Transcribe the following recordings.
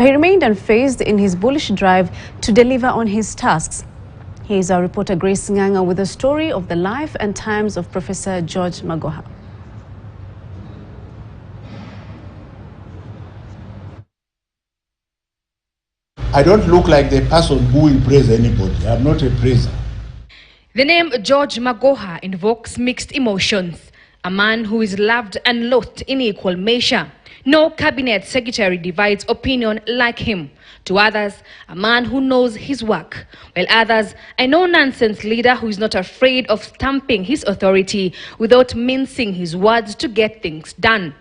He remained unfazed in his bullish drive to deliver on his tasks. Here's our reporter Grace Nganga with a story of the life and times of Professor George Magoha. I don't look like the person who will praise anybody. I'm not a praiser. The name George Magoha invokes mixed emotions. A man who is loved and loathed in equal measure. No cabinet secretary divides opinion like him. To others, a man who knows his work. While others, a no-nonsense leader who is not afraid of stamping his authority without mincing his words to get things done.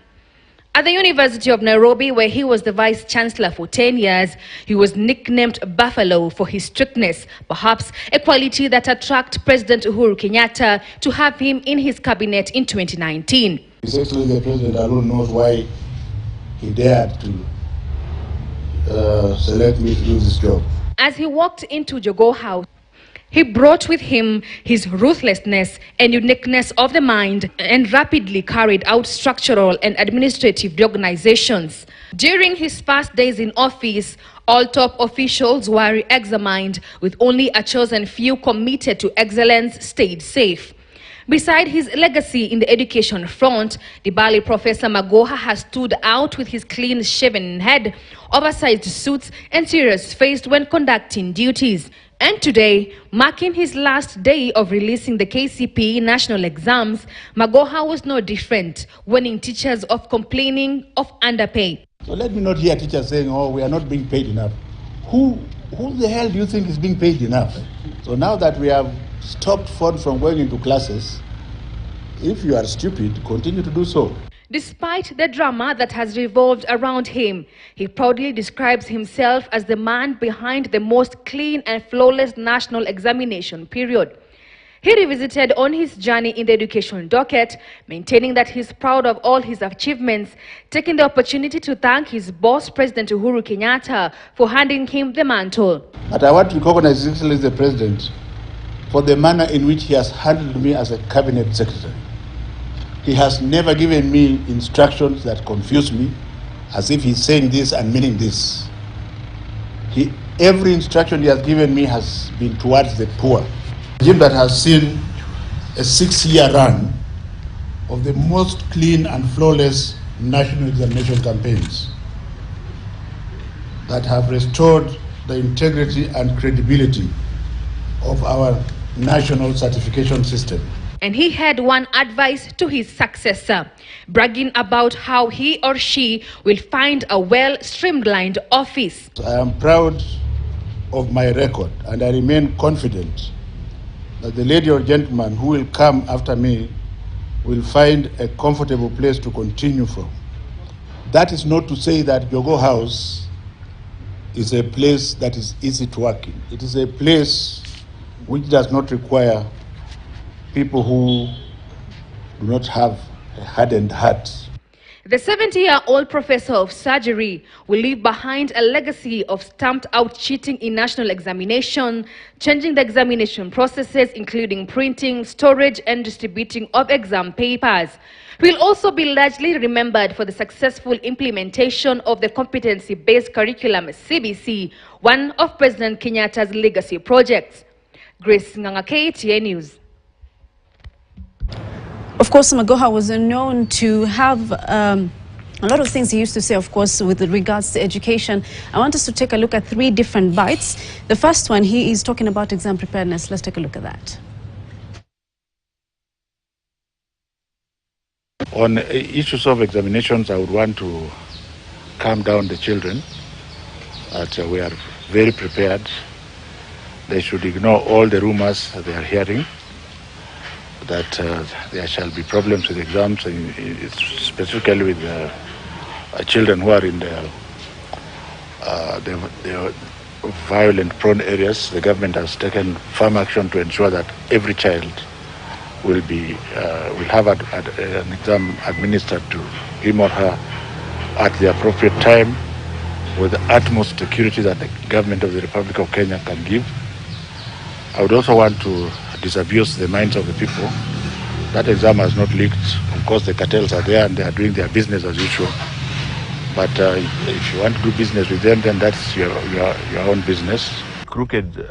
At the University of Nairobi, where he was the vice-chancellor for 10 years, he was nicknamed Buffalo for his strictness, perhaps a quality that attracted President Uhuru Kenyatta to have him in his cabinet in 2019. His Excellency the President alone knows why he dared to select me to do this job. As he walked into Jogoo House, he brought with him his ruthlessness and uniqueness of the mind and rapidly carried out structural and administrative reorganizations. During his first days in office, all top officials were re-examined, with only a chosen few committed to excellence stayed safe. Beside his legacy in the education front, the Bali Professor Magoha has stood out with his clean-shaven head, oversized suits and serious face when conducting duties. And today, marking his last day of releasing the KCPE national exams, Magoha was no different, warning teachers of complaining of underpay. So let me not hear teachers saying, oh, we are not being paid enough. Who the hell do you think is being paid enough? So now that we have stopped funds from going into classes, if you are stupid, continue to do so. Despite the drama that has revolved around him, he proudly describes himself as the man behind the most clean and flawless national examination period. He revisited on his journey in the education docket, maintaining that he's proud of all his achievements, taking the opportunity to thank his boss, President Uhuru Kenyatta, for handing him the mantle. But I want to recognize His Excellency the President for the manner in which he has handled me as a cabinet secretary. He has never given me instructions that confuse me, as if he's saying this and meaning this. Every instruction he has given me has been towards the poor. A regime that has seen a 6-year run of the most clean and flawless national examination campaigns that have restored the integrity and credibility of our national certification system. And he had one advice to his successor, bragging about how he or she will find a well-streamlined office. I am proud of my record, and I remain confident that the lady or gentleman who will come after me will find a comfortable place to continue from. That is not to say that Jogoo House is a place that is easy to work in. It is a place which does not require people who do not have a hardened heart. The 70-year-old professor of surgery will leave behind a legacy of stamped-out cheating in national examination, changing the examination processes, including printing, storage, and distributing of exam papers. He will also be largely remembered for the successful implementation of the competency-based curriculum CBC, one of President Kenyatta's legacy projects. Grace Nganga, KTN News. Of course, Magoha was known to have a lot of things he used to say, of course, with regards to education. I want us to take a look at 3 different bites. The first one, he is talking about exam preparedness. Let's take a look at that. On issues of examinations, I would want to calm down the children. That we are very prepared. They should ignore all the rumors that they are hearing, that there shall be problems with exams, specifically with children who are in the violent-prone areas. The government has taken firm action to ensure that every child will have an exam administered to him or her at the appropriate time, with the utmost security that the government of the Republic of Kenya can give. I would also want to disabuse the minds of the people. That exam has not leaked. Of course, the cartels are there and they are doing their business as usual. But if you want to do business with them, then that's your own business. Crooked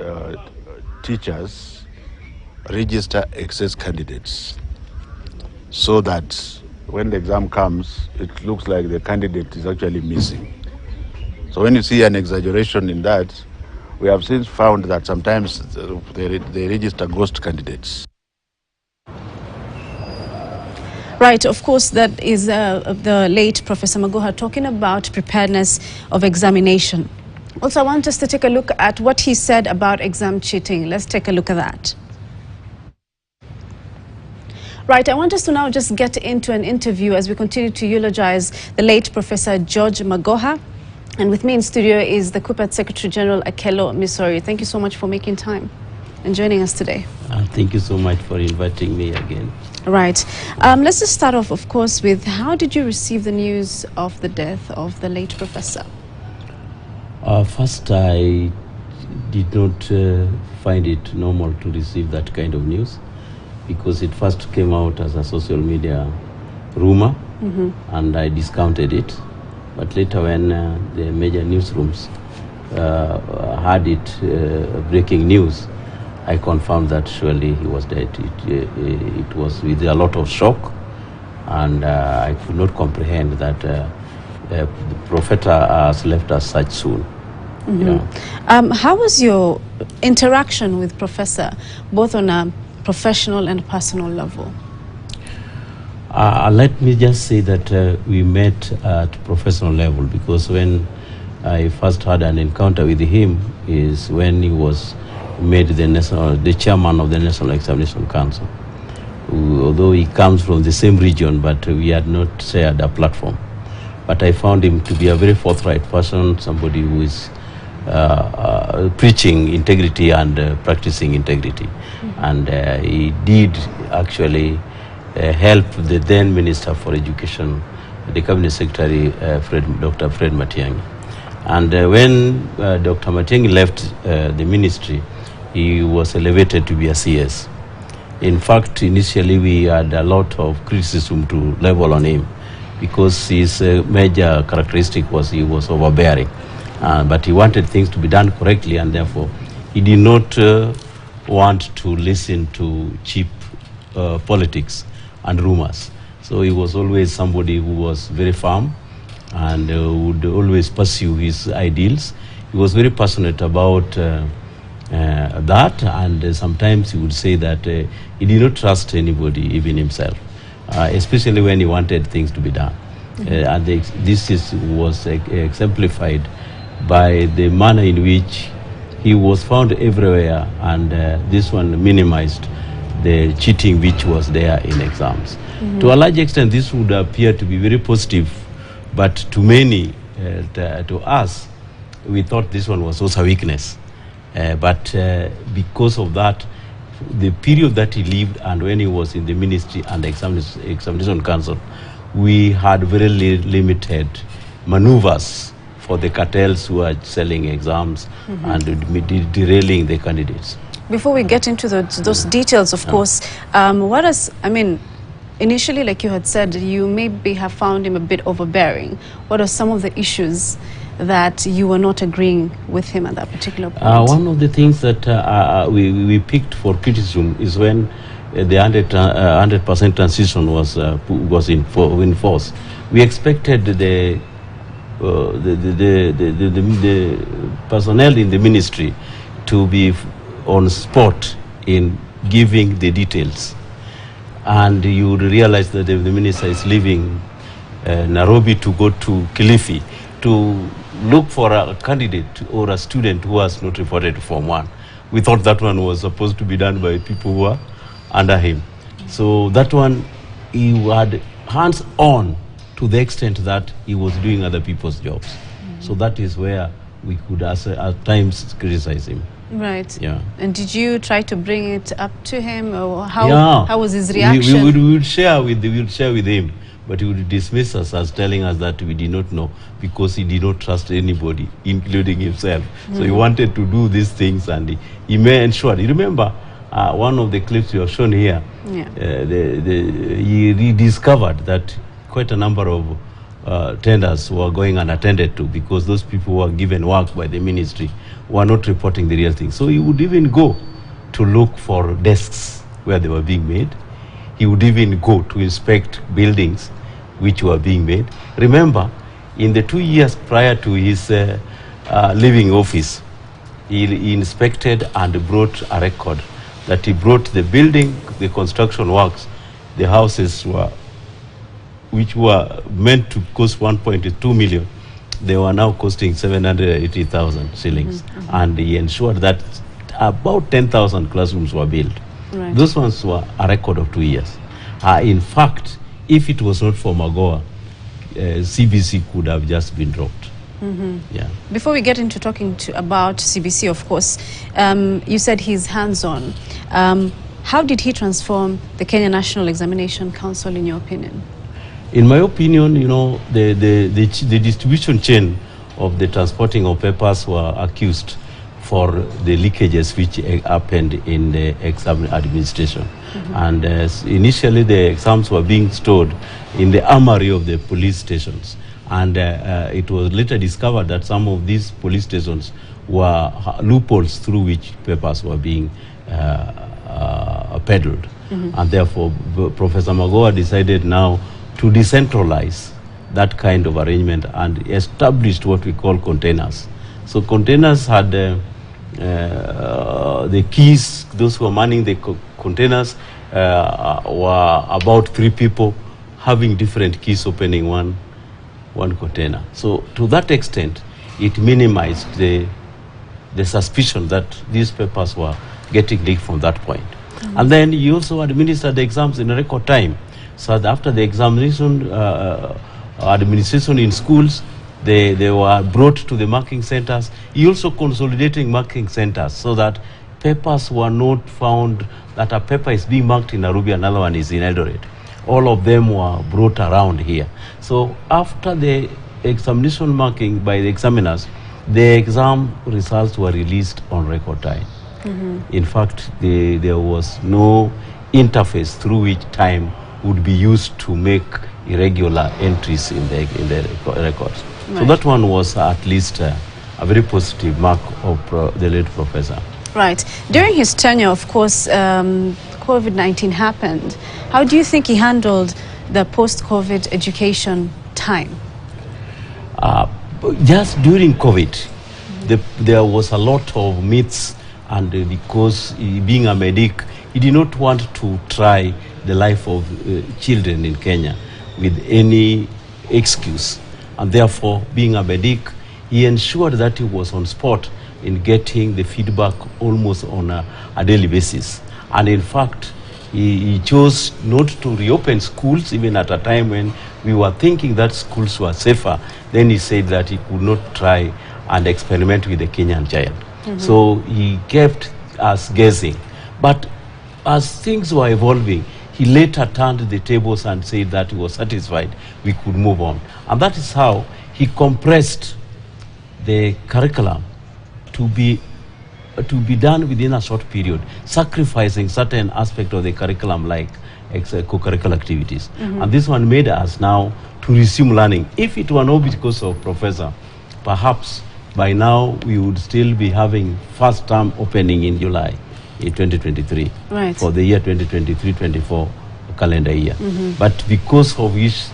teachers register excess candidates so that when the exam comes, it looks like the candidate is actually missing. So when you see an exaggeration in that, we have since found that sometimes they register ghost candidates. Right, of course, that is the late Professor Magoha talking about preparedness of examination. Also, I want us to take a look at what he said about exam cheating. Let's take a look at that. Right, I want us to now just get into an interview as we continue to eulogize the late Professor George Magoha. And with me in studio is the KUPPET Secretary General Akello Missouri. Thank you so much for making time and joining us today. Thank you so much for inviting me again. Right. Let's just start off, of course, with how did you receive the news of the death of the late professor? First, I did not find it normal to receive that kind of news because it first came out as a social media rumor, and I discounted it. But later when the major newsrooms had it breaking news, I confirmed that surely he was dead. It was with a lot of shock, and I could not comprehend that the professor has left us such soon. How was your interaction with Professor, both on a professional and personal level? Let me just say that we met at professional level, because when I first had an encounter with him is when he was made the chairman of the National Examination Council. Although he comes from the same region, but we had not shared a platform. But I found him to be a very forthright person, somebody who is preaching integrity and practicing integrity. And he did actually help the then Minister for Education, the Cabinet Secretary, Dr. Fred Matiang'i. And when Dr. Matiang'i left the ministry, he was elevated to be a CS. In fact, initially we had a lot of criticism to level on him because his major characteristic was he was overbearing. But he wanted things to be done correctly, and therefore he did not want to listen to cheap politics and rumors. So he was always somebody who was very firm and would always pursue his ideals. He was very passionate about that, and sometimes he would say that he did not trust anybody, even himself, especially when he wanted things to be done. And this was exemplified by the manner in which he was found everywhere, and this one minimized the cheating which was there in exams. To a large extent, this would appear to be very positive, but to many, to us, we thought this one was also a weakness. But because of that, the period that he lived and when he was in the ministry and the examination council, we had very limited maneuvers for the cartels who are selling exams and derailing the candidates. Before we get into those details, of course, initially, like you had said, you maybe have found him a bit overbearing. What are some of the issues that you were not agreeing with him at that particular point? One of the things that we picked for criticism is when the 100% transition was in force. We expected the personnel in the ministry to be on spot in giving the details. And you would realize that the minister is leaving Nairobi to go to Kilifi to look for a candidate or a student who has not reported to Form 1. We thought that one was supposed to be done by people who are under him. So that one, he had hands on to the extent that he was doing other people's jobs. So that is where we could at times criticize him. Right. Yeah. And did you try to bring it up to him, or how was his reaction? We would share with him, but he would dismiss us as telling us that we did not know because he did not trust anybody, including himself. So he wanted to do these things, and he ensured. You remember one of the clips you have shown here? Yeah. He rediscovered that quite a number of tenders were going unattended to because those people who were given work by the ministry were not reporting the real thing. So he would even go to look for desks where they were being made. He would even go to inspect buildings which were being made. Remember, in the 2 years prior to his leaving office, he inspected and brought a record that he brought the building, the construction works, the houses which were meant to cost 1.2 million. They were now costing 780,000 shillings. And he ensured that about 10,000 classrooms were built. Right. Those ones were a record of 2 years. In fact, if it was not for Magoha, CBC could have just been dropped. Yeah. Before we get into talking about CBC, of course, you said he's hands-on. How did he transform the Kenya National Examination Council, in your opinion? In my opinion, you know, the distribution chain of the transporting of papers were accused for the leakages which happened in the exam administration. And initially the exams were being stored in the armory of the police stations. And it was later discovered that some of these police stations were loopholes through which papers were being peddled. And therefore, Professor Magoha decided now to decentralize that kind of arrangement and established what we call containers. So containers had the keys. Those who were manning the containers were about 3 people having different keys opening one container. So to that extent, it minimized the suspicion that these papers were getting leaked from that point. And then he also administered the exams in a record time. So that after the examination administration in schools, they were brought to the marking centers. He also consolidating marking centers so that papers were not found, that a paper is being marked in Nairobi, another one is in Eldoret. All of them were brought around here. So after the examination marking by the examiners, the exam results were released on record time. In fact, there was no interface through which time would be used to make irregular entries in the records. Right. So that one was at least a very positive mark of the late professor. Right. During his tenure, of course, COVID-19 happened. How do you think he handled the post-COVID education time? Just during COVID, there was a lot of myths, and because being a medic, he did not want to try the life of children in Kenya with any excuse. And therefore, being a medic, he ensured that he was on spot in getting the feedback almost on a daily basis. And in fact, he chose not to reopen schools even at a time when we were thinking that schools were safer. Then he said that he could not try and experiment with the Kenyan child. So he kept us guessing. But as things were evolving, he later turned the tables and said that he was satisfied we could move on. And that is how he compressed the curriculum to be done within a short period, sacrificing certain aspect of the curriculum like co-curricular activities. And this one made us now to resume learning. If it were not because of Professor, perhaps by now we would still be having first term opening in July in 2023 for the year 2023-24 calendar year. But because of his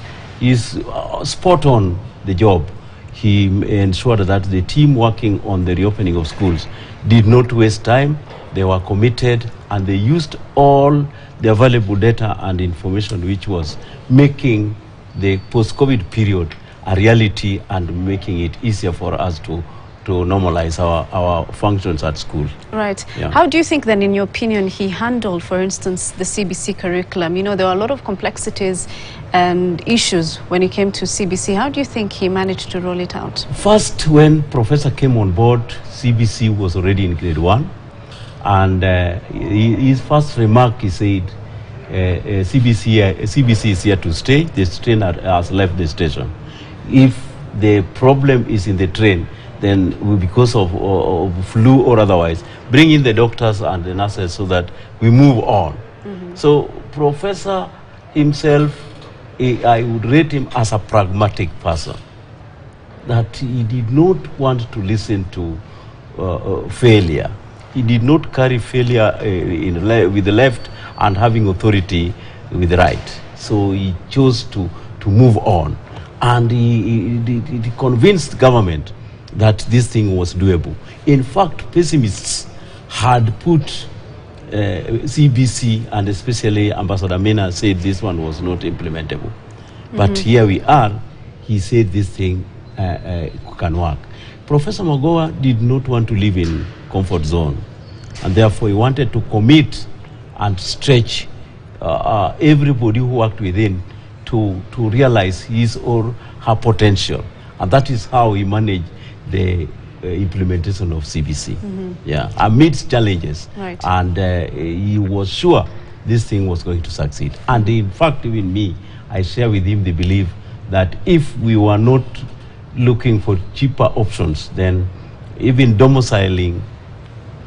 spot on the job, he ensured that the team working on the reopening of schools did not waste time. They were committed and they used all the available data and information which was making the post-COVID period a reality and making it easier for us to normalize our functions at school. Right. Yeah. How do you think then, in your opinion, he handled, for instance, the CBC curriculum? You know, there were a lot of complexities and issues when it came to CBC. How do you think he managed to roll it out? First, when Professor came on board, CBC was already in grade 1. And his first remark, he said, CBC is here to stay. The train has left the station. If the problem is in the train, then because of flu or otherwise, bring in the doctors and the nurses so that we move on. So Professor himself I would rate him as a pragmatic person, that he did not want to listen to failure. He did not carry failure with the left and having authority with the right. So he chose to move on. And he convinced government that this thing was doable. In fact, pessimists had put CBC, and especially Ambassador Mena said this one was not implementable. But here we are, he said this thing can work. Professor Magoha did not want to live in comfort zone, and therefore he wanted to commit and stretch everybody who worked within to realize his or her potential. And that is how he managed the implementation of CBC, amidst challenges. Right. And he was sure this thing was going to succeed. And in fact, even me, I share with him the belief that if we were not looking for cheaper options, then even domiciling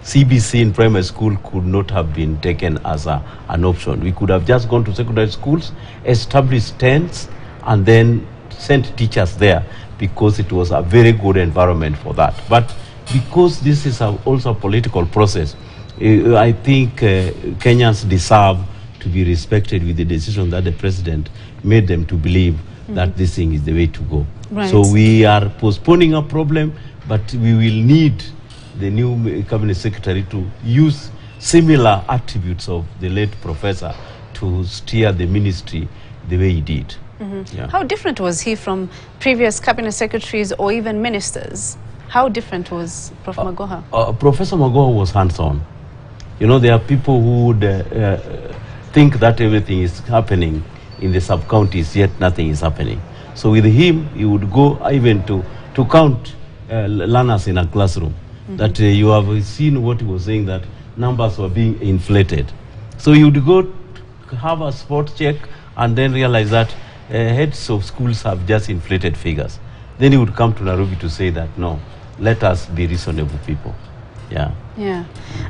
CBC in primary school could not have been taken as an option. We could have just gone to secondary schools, established tents, and then sent teachers there, because it was a very good environment for that. But because this is also a political process, I think Kenyans deserve to be respected with the decision that the president made them to believe that this thing is the way to go. Right. So we are postponing a problem, but we will need the new cabinet secretary to use similar attributes of the late professor to steer the ministry the way he did. Yeah. How different was he from previous cabinet secretaries or even ministers? How different was Prof. Magoha? Professor Magoha was hands-on. You know, there are people who would think that everything is happening in the sub-counties, yet nothing is happening. So with him, he would go even to count learners in a classroom. That you have seen what he was saying, that numbers were being inflated. So he would go have a spot check and then realize that heads of schools have just inflated figures. Then he would come to Nairobi to say that, no, let us be reasonable people. Yeah. Yeah.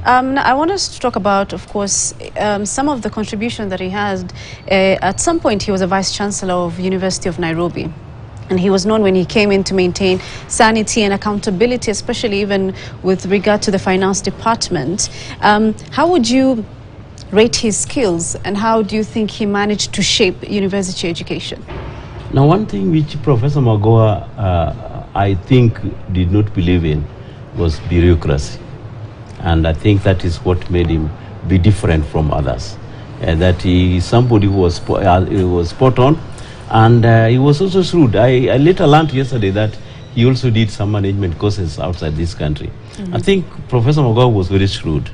Now I want us to talk about, of course, some of the contribution that he had. At some point, he was a vice-chancellor of University of Nairobi. And he was known when he came in to maintain sanity and accountability, especially even with regard to the finance department. How would you rate his skills, and how do you think he managed to shape university education? Now, one thing which Professor Magoha, I think, did not believe in was bureaucracy. And I think that is what made him be different from others. That he is somebody who was spot on, and he was also shrewd. I later learned yesterday that he also did some management courses outside this country. I think Professor Magoha was very shrewd.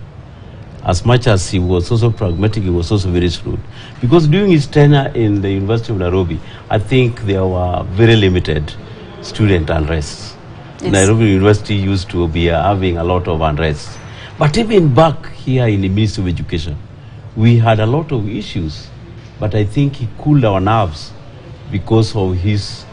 As much as he was also pragmatic, he was also very shrewd. Because during his tenure in the University of Nairobi, I think there were very limited student unrests. Yes. Nairobi University used to be having a lot of unrest. But even back here in the Ministry of Education, we had a lot of issues. But I think he cooled our nerves because of his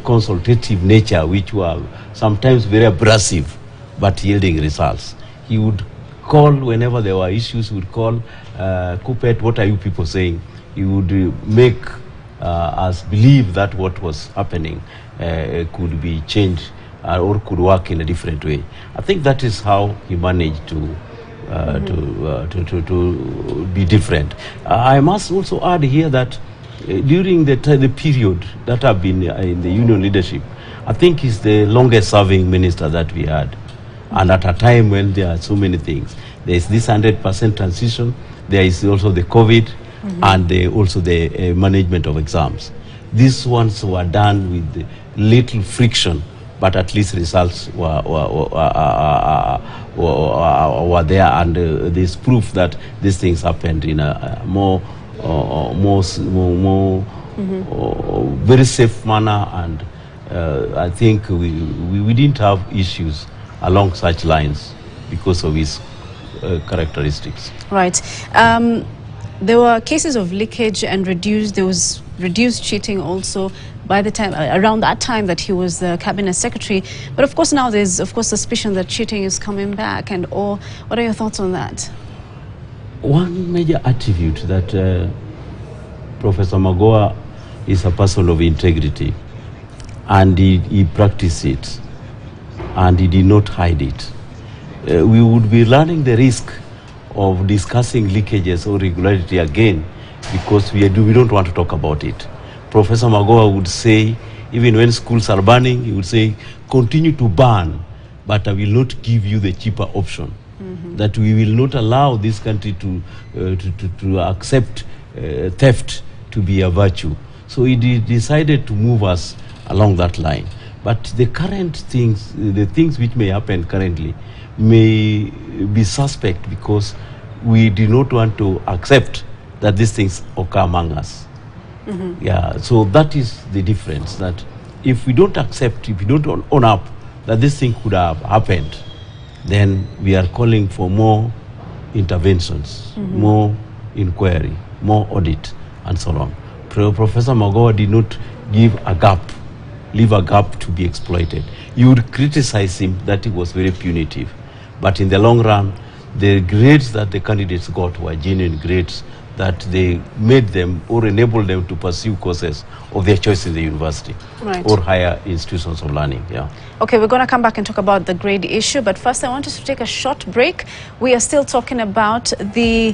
consultative nature, which were sometimes very abrasive, but yielding results. He would call whenever there were issues. He would call, Kupet, what are you people saying? He would make us believe that what was happening could be changed or could work in a different way. I think that is how he managed to be different. I must also add here that during the period that I've been in the union leadership, I think he's the longest serving minister that we had. And at a time when there are so many things, there is this 100% transition, there is also the COVID, and also the management of exams. These ones were done with little friction, but at least results were there, and there's proof that these things happened in a more very safe manner, and I think we didn't have issues along such lines because of his characteristics. Right. There were cases of leakage and there was reduced cheating also by the time, around that time that he was the cabinet secretary. But of course now there's of course suspicion that cheating is coming back and all. What are your thoughts on that? One major attribute that Professor Magoha is a person of integrity, and he practiced it, and he did not hide it. We would be running the risk of discussing leakages or irregularity again, because we don't want to talk about it. Professor Magoha would say, even when schools are burning, he would say, continue to burn, but I will not give you the cheaper option. That we will not allow this country to accept theft to be a virtue. So he decided to move us along that line. But the current things, the things which may happen currently, may be suspect, because we do not want to accept that these things occur among us. Yeah, so that is the difference, that if we don't accept, if we don't own up that this thing could have happened, then we are calling for more interventions, more inquiry, more audit, and so on. Professor Magoha did not leave a gap to be exploited. You would criticize him that he was very punitive, but in the long run, the grades that the candidates got were genuine grades that they made them or enabled them to pursue courses of their choice in the university or higher institutions of learning. Yeah. Okay, we're going to come back and talk about the grade issue, but first I want us to take a short break. We are still talking about the